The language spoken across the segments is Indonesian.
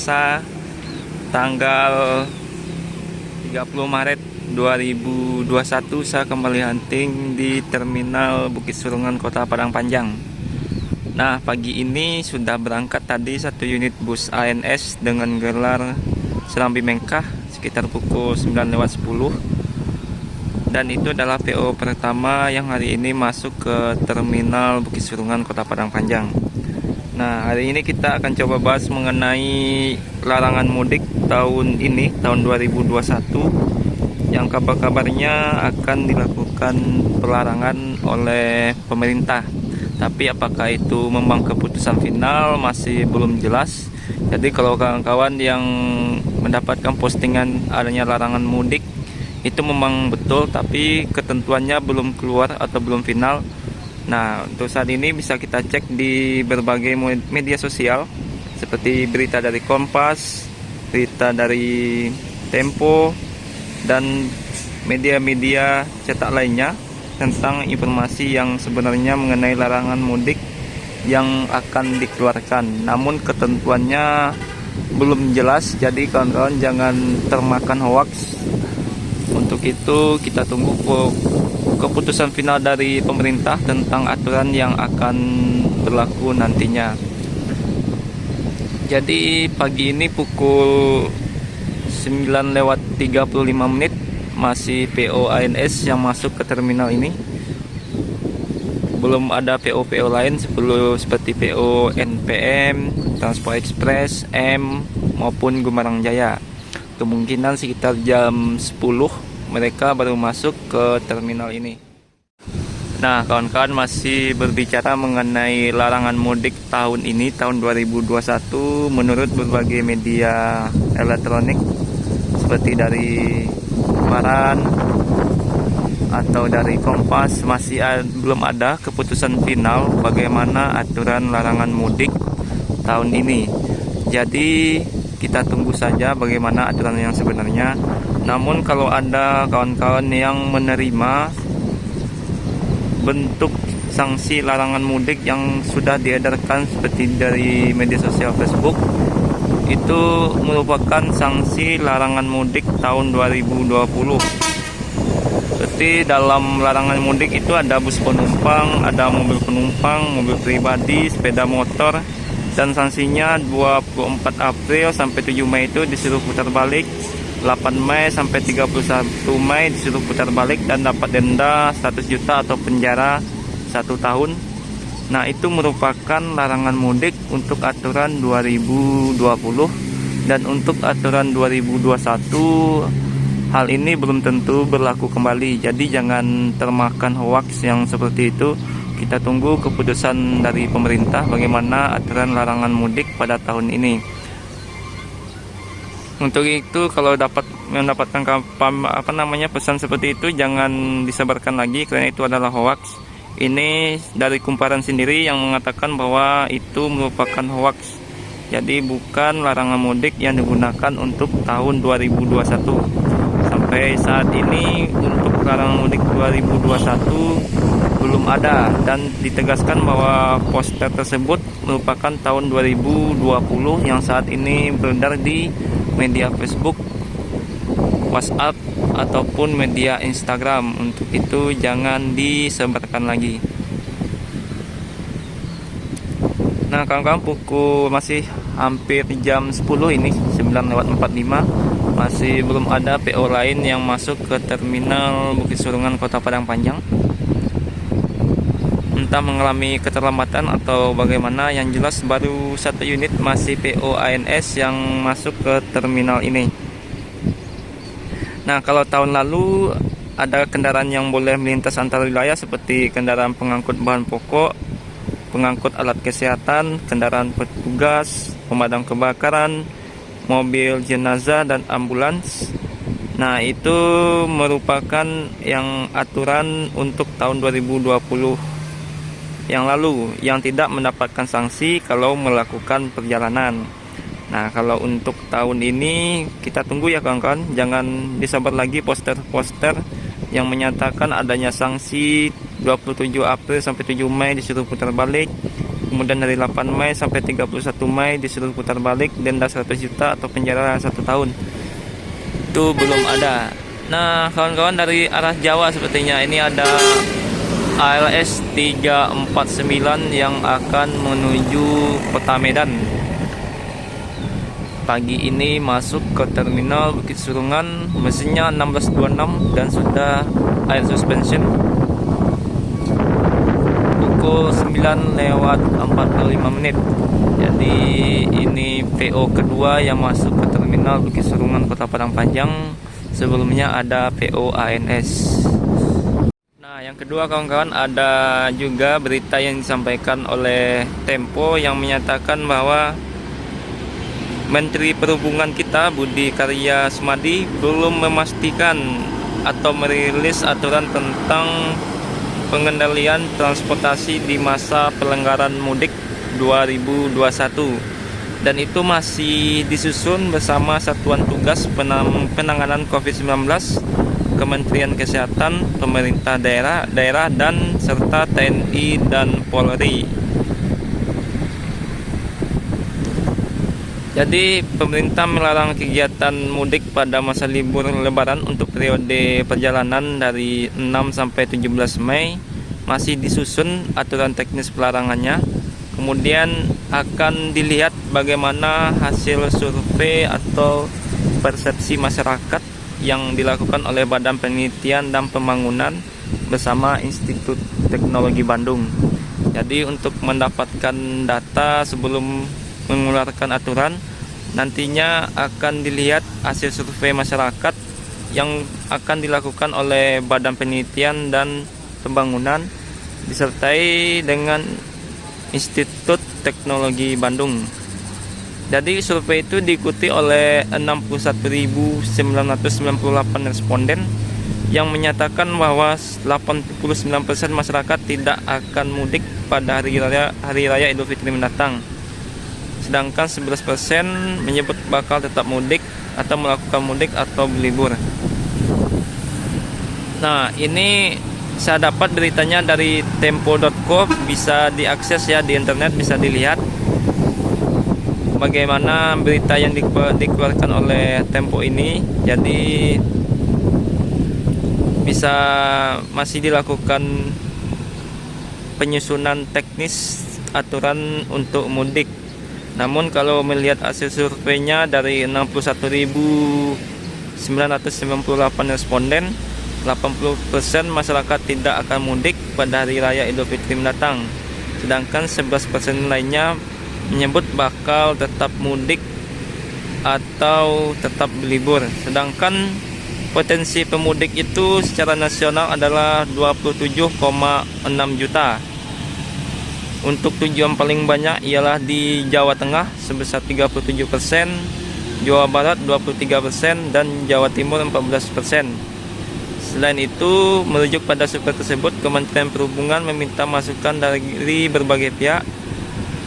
Selasa tanggal 30 Maret 2021 saya kembali hunting di Terminal Bukit Surungan Kota Padang Panjang. Nah, pagi ini sudah berangkat tadi satu unit bus ANS dengan gelar Serambi Mengkah sekitar pukul 9:10. Dan itu adalah PO pertama yang hari ini masuk ke Terminal Bukit Surungan Kota Padang Panjang. Nah, hari ini kita akan coba bahas mengenai larangan mudik tahun ini, tahun 2021, yang kabar-kabarnya akan dilakukan pelarangan oleh pemerintah. Tapi apakah itu memang keputusan final masih belum jelas. Jadi kalau kawan-kawan yang mendapatkan postingan adanya larangan mudik, itu memang betul, tapi ketentuannya belum keluar atau belum final. Nah, untuk saat ini bisa kita cek di berbagai media sosial seperti berita dari Kompas, berita dari Tempo, dan media-media cetak lainnya tentang informasi yang sebenarnya mengenai larangan mudik yang akan dikeluarkan. Namun ketentuannya belum jelas, jadi kawan-kawan jangan termakan hoax. Untuk itu kita tunggu keputusan final dari pemerintah tentang aturan yang akan berlaku nantinya. Jadi pagi ini pukul 9:35 masih PO ANS yang masuk ke terminal ini. Belum ada PO-PO lain seperti PO NPM, Transport Express, M maupun Gumarang Jaya. Kemungkinan sekitar jam 10 mereka baru masuk ke terminal ini. Nah, kawan-kawan masih berbicara mengenai larangan mudik tahun ini, tahun 2021, menurut berbagai media elektronik seperti dari Paran atau dari Kompas, belum ada keputusan final bagaimana aturan larangan mudik tahun ini. Jadi kita tunggu saja bagaimana aturan yang sebenarnya. Namun kalau ada kawan-kawan yang menerima bentuk sanksi larangan mudik yang sudah diedarkan seperti dari media sosial Facebook, itu merupakan sanksi larangan mudik tahun 2020. Seperti dalam larangan mudik itu ada bus penumpang, ada mobil penumpang, mobil pribadi, sepeda motor, dan sanksinya 24 April sampai 7 Mei itu disuruh putar balik, 8 Mei sampai 31 Mei disuruh putar balik dan dapat denda 100 juta atau penjara 1 tahun. Nah, itu merupakan larangan mudik untuk aturan 2020, dan untuk aturan 2021 hal ini belum tentu berlaku kembali. Jadi jangan termakan hoax yang seperti itu. Kita tunggu keputusan dari pemerintah bagaimana aturan larangan mudik pada tahun ini. Untuk itu kalau mendapatkan pesan seperti itu jangan disebarkan lagi, karena itu adalah hoax. Ini dari Kumparan sendiri yang mengatakan bahwa itu merupakan hoax. Jadi bukan larangan mudik yang digunakan untuk tahun 2021. Sampai saat ini untuk larangan mudik 2021 belum ada, dan ditegaskan bahwa poster tersebut merupakan tahun 2020 yang saat ini beredar di media Facebook, WhatsApp, ataupun media Instagram. Untuk itu jangan disebarkan lagi. Nah, kawan-kawan, masih hampir jam 10 ini, 9:45, masih belum ada PO lain yang masuk ke Terminal Bukit Surungan Kota Padang Panjang. Entah mengalami keterlambatan atau bagaimana, yang jelas baru satu unit masih PO ANS yang masuk ke terminal ini. Nah, kalau tahun lalu ada kendaraan yang boleh melintas antar wilayah seperti kendaraan pengangkut bahan pokok, pengangkut alat kesehatan, kendaraan petugas, pemadam kebakaran, mobil jenazah, dan ambulans. Nah, itu merupakan yang aturan untuk tahun 2020 yang lalu, yang tidak mendapatkan sanksi kalau melakukan perjalanan. Nah, kalau untuk tahun ini kita tunggu ya kawan-kawan, jangan disebar lagi poster-poster yang menyatakan adanya sanksi 27 April sampai 7 Mei disuruh putar balik, Kemudian dari 8 Mei sampai 31 Mei disuruh putar balik, denda 100 juta atau penjara 1 tahun. Itu belum ada. Nah, kawan-kawan dari arah Jawa sepertinya ini ada ALS 349 yang akan menuju Kota Medan. Pagi ini masuk ke terminal Bukit Surungan, mesinnya 1626 dan sudah air suspension. Pukul 9:45. Jadi ini PO kedua yang masuk ke terminal Bukit Surungan Kota Padang Panjang. Sebelumnya ada PO ANS. Nah, yang kedua kawan-kawan, ada juga berita yang disampaikan oleh Tempo yang menyatakan bahwa Menteri Perhubungan kita Budi Karya Sumadi belum memastikan atau merilis aturan tentang pengendalian transportasi di masa pelonggaran mudik 2021, dan itu masih disusun bersama Satuan Tugas Penanganan COVID-19, Kementerian Kesehatan, pemerintah daerah dan serta TNI dan Polri. Jadi pemerintah melarang kegiatan mudik pada masa libur lebaran untuk periode perjalanan dari 6 sampai 17 Mei. Masih disusun aturan teknis pelarangannya. Kemudian akan dilihat bagaimana hasil survei atau persepsi masyarakat yang dilakukan oleh Badan Penelitian dan Pembangunan bersama Institut Teknologi Bandung. Jadi untuk mendapatkan data sebelum mengeluarkan aturan, nantinya akan dilihat hasil survei masyarakat yang akan dilakukan oleh Badan Penelitian dan Pembangunan disertai dengan Institut Teknologi Bandung. Jadi survei itu diikuti oleh 61.998 responden yang menyatakan bahwa 89% masyarakat tidak akan mudik pada hari raya Idul Fitri mendatang. Sedangkan 11% menyebut bakal tetap mudik atau melakukan mudik atau berlibur. Nah, ini saya dapat beritanya dari tempo.co, bisa diakses ya di internet, bisa dilihat bagaimana berita yang dikeluarkan oleh Tempo ini. Jadi bisa masih dilakukan penyusunan teknis aturan untuk mudik. Namun kalau melihat hasil surveinya dari 61.998 responden, 80% masyarakat tidak akan mudik pada hari raya Idul Fitri mendatang. Sedangkan 11% lainnya menyebut bakal tetap mudik atau tetap berlibur. Sedangkan potensi pemudik itu secara nasional adalah 27,6 juta. Untuk tujuan paling banyak ialah di Jawa Tengah sebesar 37%, Jawa Barat 23%, dan Jawa Timur 14%. Selain itu, merujuk pada survei tersebut, Kementerian Perhubungan meminta masukan dari berbagai pihak,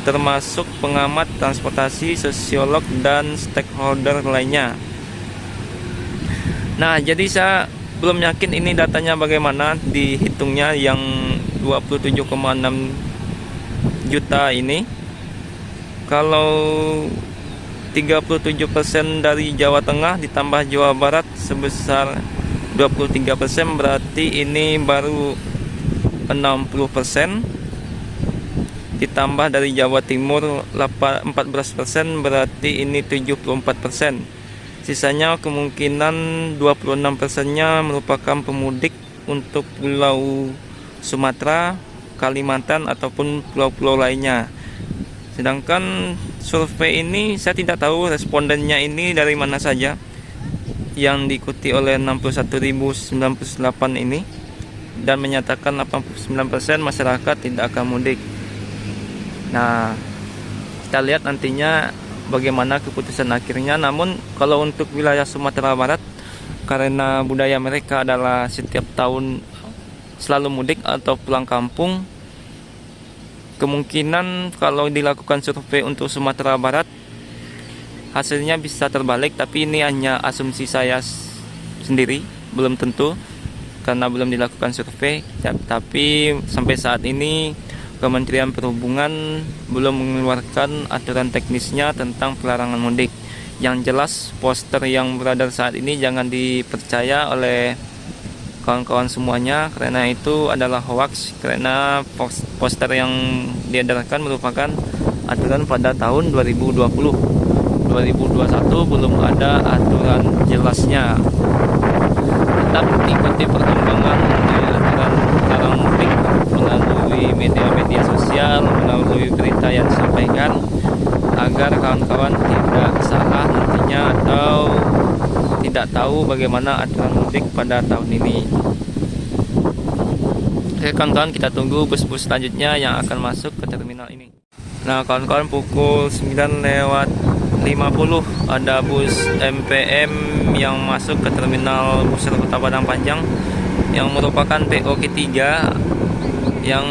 termasuk pengamat transportasi, sosiolog, dan stakeholder lainnya. Nah, jadi saya belum yakin ini datanya bagaimana dihitungnya yang 27,6 juta ini. Kalau 37% dari Jawa Tengah ditambah Jawa Barat sebesar 23%, berarti ini baru 60%. Ditambah dari Jawa Timur 14%, berarti ini 74%. Sisanya kemungkinan 26%-nya merupakan pemudik untuk Pulau Sumatera, Kalimantan ataupun pulau-pulau lainnya. Sedangkan survei ini saya tidak tahu respondennya ini dari mana saja, yang diikuti oleh 61.098 ini, dan menyatakan 89% masyarakat tidak akan mudik. Nah, kita lihat nantinya bagaimana keputusan akhirnya. Namun kalau untuk wilayah Sumatera Barat, karena budaya mereka adalah setiap tahun selalu mudik atau pulang kampung, kemungkinan kalau dilakukan survei untuk Sumatera Barat hasilnya bisa terbalik, tapi ini hanya asumsi saya sendiri, belum tentu karena belum dilakukan survei. Tapi sampai saat ini Kementerian Perhubungan belum mengeluarkan aturan teknisnya tentang pelarangan mudik. Yang jelas poster yang beredar saat ini jangan dipercaya oleh kawan-kawan semuanya, karena itu adalah hoax, karena poster yang diedarkan merupakan aturan pada tahun 2020. 2021 belum ada aturan jelasnya. Tetap ikuti perkembangan aturan larang mudik melalui media-media sosial, melalui berita yang disampaikan, agar kawan-kawan tidak salah nantinya atau tidak tahu bagaimana aturan mudik pada tahun ini. Oke kawan-kawan, kita tunggu bus-bus selanjutnya yang akan masuk ke terminal ini. Nah kawan-kawan, pukul 9:50 ada bus MPM yang masuk ke terminal bus Kota Padang Panjang yang merupakan PO ketiga yang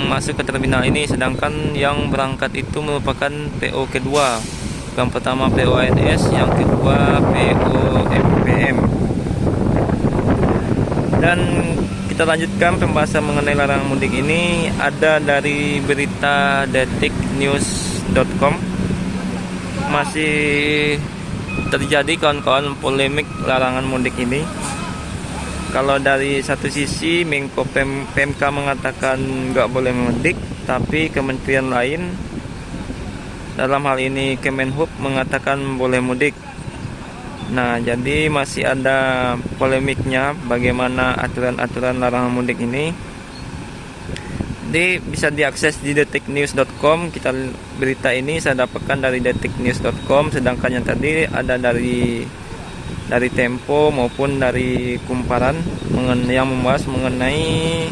masuk ke terminal ini, sedangkan yang berangkat itu merupakan PO kedua. Yang pertama PO ANS, yang kedua PO MPM. Dan kita lanjutkan pembahasan mengenai larangan mudik ini ada dari berita detiknews.com. Masih terjadi kawan-kawan polemik larangan mudik ini. Kalau dari satu sisi Menko PMK mengatakan nggak boleh mudik, tapi kementerian lain, dalam hal ini Kemenhub, mengatakan boleh mudik. Nah, jadi masih ada polemiknya bagaimana aturan-aturan larangan mudik ini. Jadi bisa diakses di detiknews.com. Kita berita ini saya dapatkan dari detiknews.com, sedangkan yang tadi ada dari Tempo maupun dari Kumparan yang membahas mengenai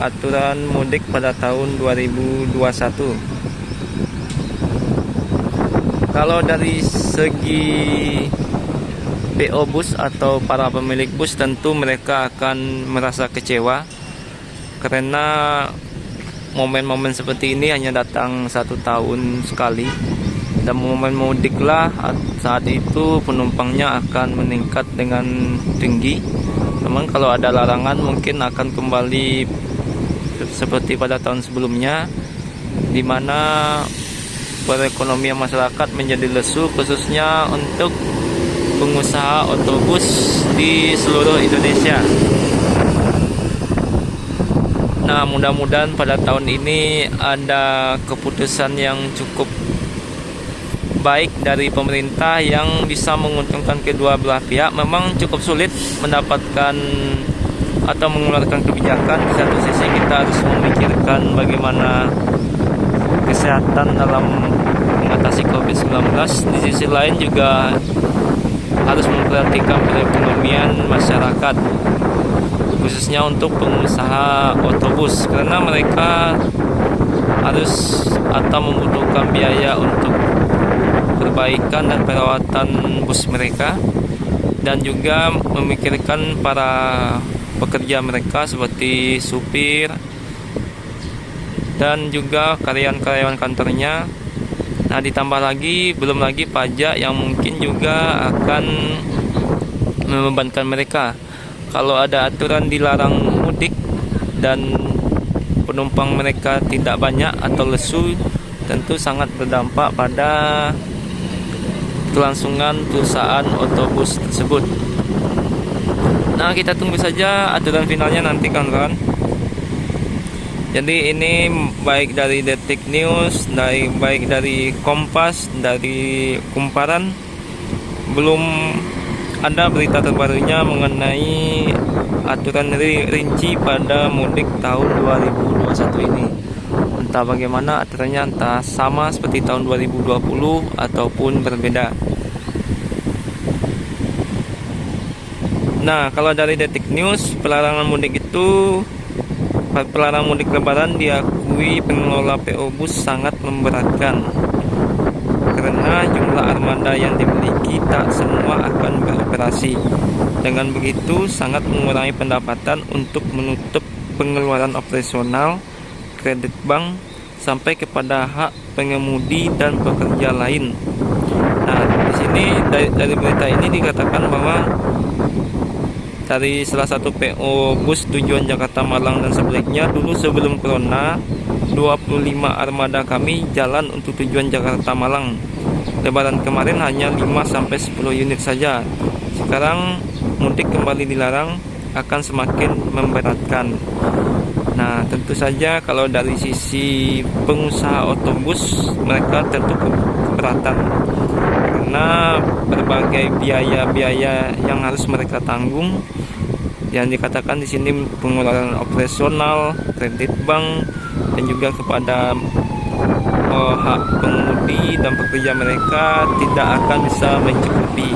aturan mudik pada tahun 2021. Kalau dari segi PO bus atau para pemilik bus, tentu mereka akan merasa kecewa karena momen-momen seperti ini hanya datang 1 tahun sekali, dan momen mudiklah saat itu penumpangnya akan meningkat dengan tinggi. Namun kalau ada larangan mungkin akan kembali seperti pada tahun sebelumnya, di mana perekonomian masyarakat menjadi lesu, khususnya untuk pengusaha otobus di seluruh Indonesia. Nah, mudah-mudahan pada tahun ini ada keputusan yang cukup baik dari pemerintah yang bisa menguntungkan kedua belah pihak. Memang cukup sulit mendapatkan atau mengeluarkan kebijakan. Di satu sisi kita harus memikirkan bagaimana kesehatan dalam mengatasi COVID-19. Di sisi lain juga harus memperhatikan perekonomian masyarakat, khususnya untuk pengusaha otobus, karena mereka harus atau membutuhkan biaya untuk perbaikan dan perawatan bus mereka, dan juga memikirkan para pekerja mereka seperti supir dan juga karyawan-karyawan kantornya. Nah, ditambah lagi belum lagi pajak yang mungkin juga akan membebankan mereka. Kalau ada aturan dilarang mudik dan penumpang mereka tidak banyak atau lesu, tentu sangat berdampak pada kelangsungan perusahaan otobus tersebut. Nah, kita tunggu saja aturan finalnya nanti kawan-kawan. Jadi ini baik dari Detik News, baik dari Kompas, dari Kumparan, belum ada berita terbarunya mengenai aturan rinci pada mudik tahun 2021 ini. Entah bagaimana aturannya, entah sama seperti tahun 2020 ataupun berbeda. Nah, kalau dari Detik News, pelarangan mudik lebaran diakui pengelola PO bus sangat memberatkan, karena jumlah armada yang dimiliki tak semua akan beroperasi. Dengan begitu sangat mengurangi pendapatan untuk menutup pengeluaran operasional, kredit bank, sampai kepada hak pengemudi dan pekerja lain. Nah, di sini dari berita ini dikatakan bahwa dari salah satu PO bus tujuan Jakarta Malang dan sebaliknya, dulu sebelum corona 25 armada kami jalan untuk tujuan Jakarta Malang. Lebaran kemarin hanya 5-10 unit saja. Sekarang mudik kembali dilarang, akan semakin memberatkan. Nah, tentu saja kalau dari sisi pengusaha otobus, mereka tentu keberatan karena berbagai biaya-biaya yang harus mereka tanggung. Yang dikatakan di sini pengeluaran operasional, kredit bank, dan juga kepada hak pengemudi dan pekerja mereka tidak akan bisa mencukupi.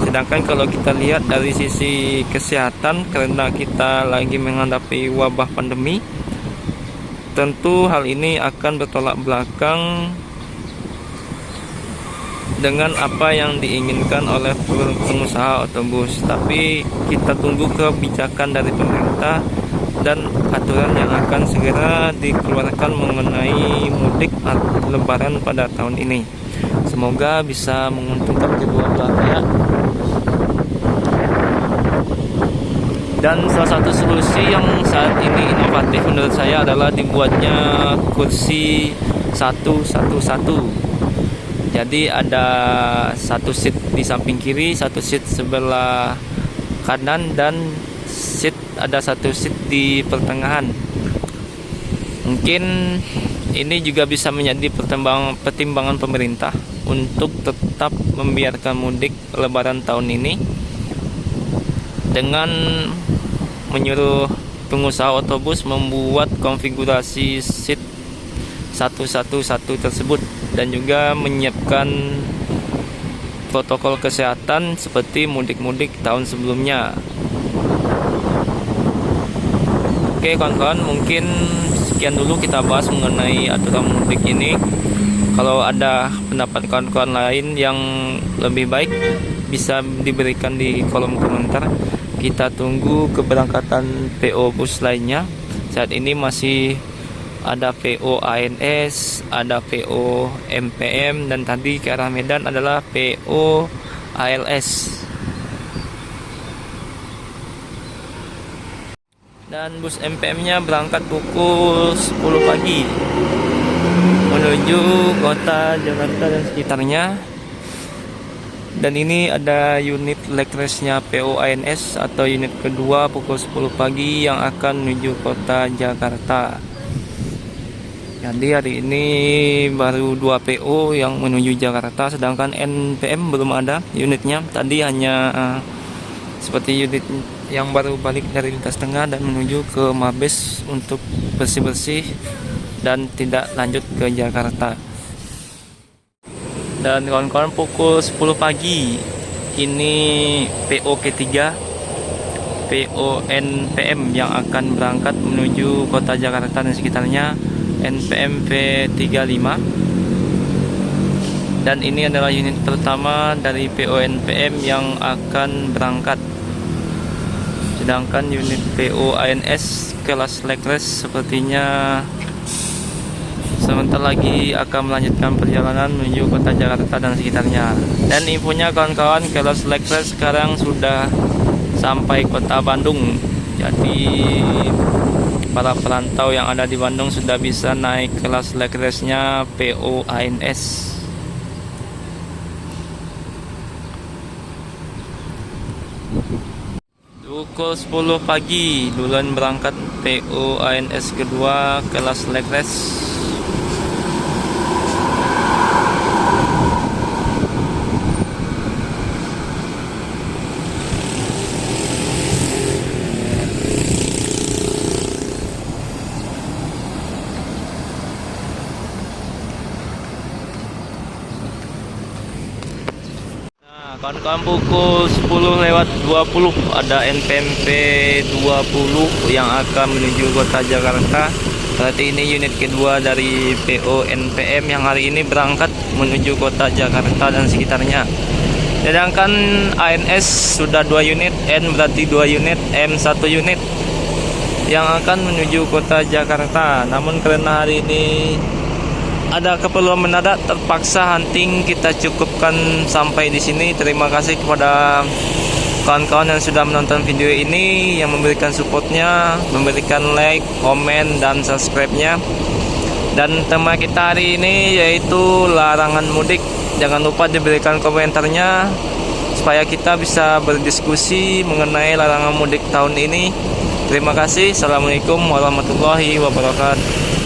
Sedangkan kalau kita lihat dari sisi kesehatan, karena kita lagi menghadapi wabah pandemi, tentu hal ini akan bertolak belakang dengan apa yang diinginkan oleh pengusaha otobus. Tapi kita tunggu kebijakan dari pemerintah dan aturan yang akan segera dikeluarkan mengenai mudik lebaran pada tahun ini. Semoga bisa menguntungkan kedua belah pihak. Dan salah satu solusi yang saat ini inovatif menurut saya adalah dibuatnya kursi 111. Jadi ada satu seat di samping kiri, satu seat sebelah kanan, dan ada satu seat di pertengahan. Mungkin ini juga bisa menjadi pertimbangan pemerintah untuk tetap membiarkan mudik lebaran tahun ini dengan menyuruh pengusaha otobus membuat konfigurasi seat 111 tersebut dan juga menyiapkan protokol kesehatan seperti mudik-mudik tahun sebelumnya. Oke kawan-kawan, mungkin sekian dulu kita bahas mengenai aturan mudik ini. Kalau ada pendapat kawan-kawan lain yang lebih baik, bisa diberikan di kolom komentar. Kita tunggu keberangkatan PO bus lainnya. Saat ini masih ada PO ANS, ada PO MPM, dan tadi ke arah Medan adalah PO ALS. Dan bus MPM-nya berangkat pukul 10 pagi menuju kota Jakarta dan sekitarnya. Dan ini ada unit leg race-nya PO ANS atau unit kedua pukul 10 pagi yang akan menuju kota Jakarta. Jadi hari ini baru 2 PO yang menuju Jakarta, sedangkan NPM belum ada unitnya. Tadi hanya seperti unit yang baru balik dari lintas tengah dan menuju ke Mabes untuk bersih-bersih dan tidak lanjut ke Jakarta. Dan kawan-kawan, pukul 10 pagi ini PO ketiga, PO NPM yang akan berangkat menuju kota Jakarta dan sekitarnya, NPM V35. Dan ini adalah unit pertama dari PO NPM yang akan berangkat. Sedangkan unit PO ANS kelas leg race sepertinya sebentar lagi akan melanjutkan perjalanan menuju kota Jakarta dan sekitarnya. Dan infonya kawan-kawan, kelas leg race sekarang sudah sampai kota Bandung. Jadi para perantau yang ada di Bandung sudah bisa naik kelas leg race-nya PO ANS. Pukul 10 pagi duluan berangkat PO ANS kedua kelas leg race. Kawan-kawan, pukul 10:20 ada NPMP 20 yang akan menuju kota Jakarta. Berarti ini unit kedua dari PO NPM yang hari ini berangkat menuju kota Jakarta dan sekitarnya. Sedangkan ANS sudah 2 unit, N berarti 2 unit, M 1 unit yang akan menuju kota Jakarta. Namun karena hari ini ada keperluan mendadak, terpaksa hunting kita cukupkan sampai di sini. Terima kasih kepada kawan-kawan yang sudah menonton video ini, yang memberikan supportnya, memberikan like, komen, dan subscribe-nya. Dan tema kita hari ini yaitu larangan mudik. Jangan lupa diberikan komentarnya supaya kita bisa berdiskusi mengenai larangan mudik tahun ini. Terima kasih. Assalamualaikum warahmatullahi wabarakatuh.